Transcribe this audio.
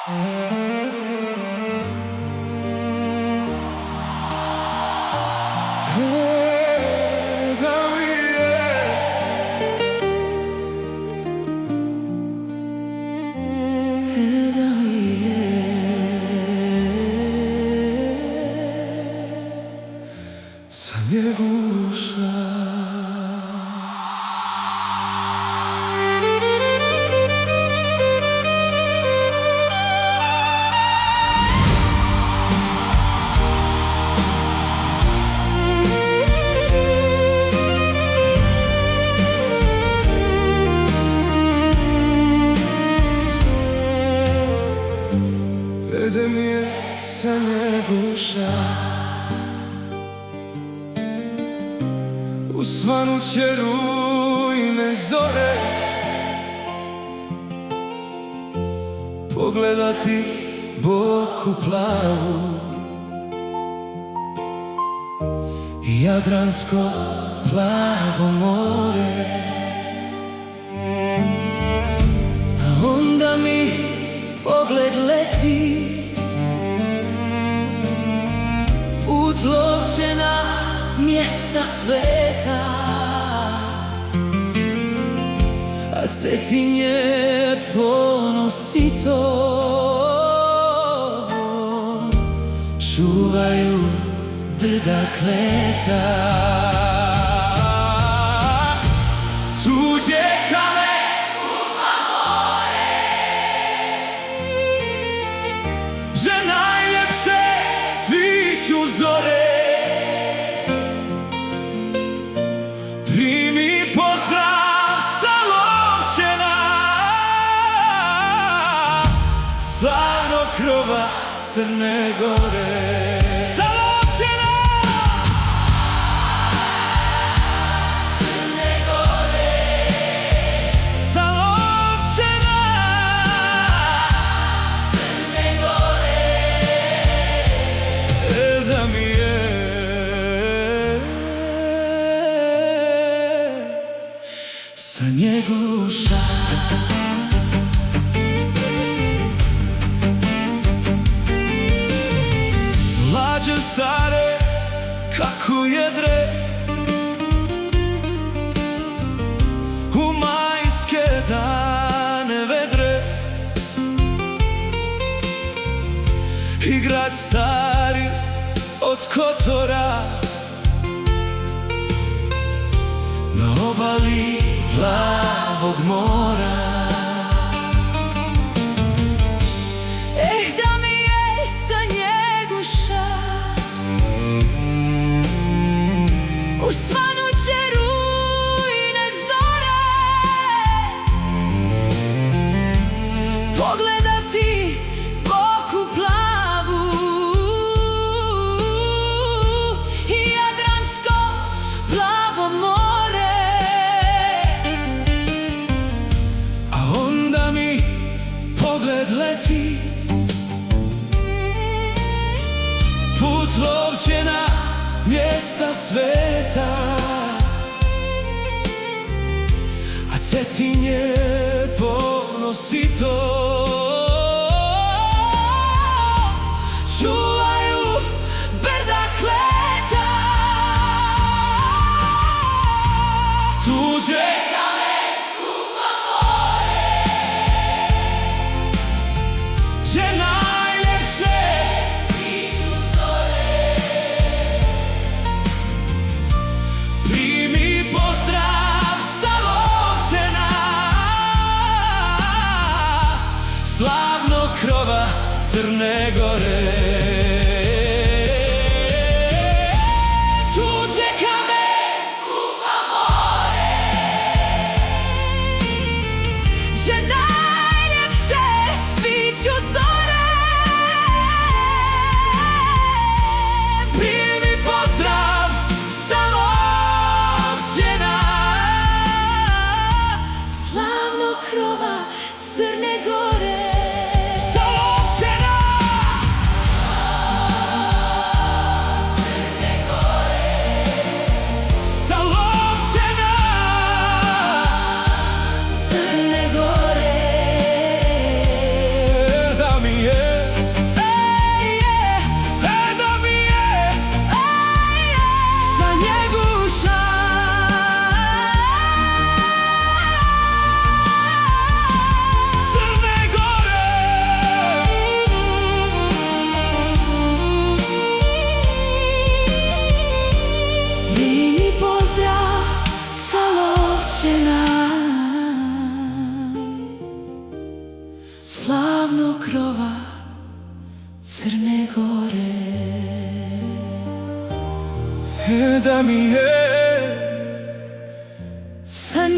Sa Njeguša. Vede mi je Sa Njeguša u svanuće rujne zore, pogledati boku plavu i jadransko plavo more. A onda mi pogled leti, put lovče na mjesta sveta, a Cetinje ponosi to, čuvaju brda kleta. Tuđe kame kurva more, že najljepše sviću zore. Primi pozdrav sa Lovćena, slavnog krova Crne Gore. Sa Lovćena, Crne Gore, sa Lovćena, Crne Gore. Da mi je Sa Njeguša. Lađe stare kako jedre u majske dane vedre, i grad stari od Kotora na obali plavog mora. Da mi je Sa Njeguša u svanuće rujne zore, pogledati boku plavu i jadransko plavo more. A onda mi pogled leti, put lovće na mjesta sveta, a Cetinje ponosi to, čuvaju brda kleta. Tuđe kame kurva more, že najljepše sviću zore. Primi pozdrav sa Lovćena, slavnog krova Crne Gore. Tuđe kame kurva more, Že najljepše sviću zore. primi pozdrav sa Lovćena, Slavnog krova Crne Gore. sa Lovćena. Sa Lovćena, Crne Gore. da mi je Sa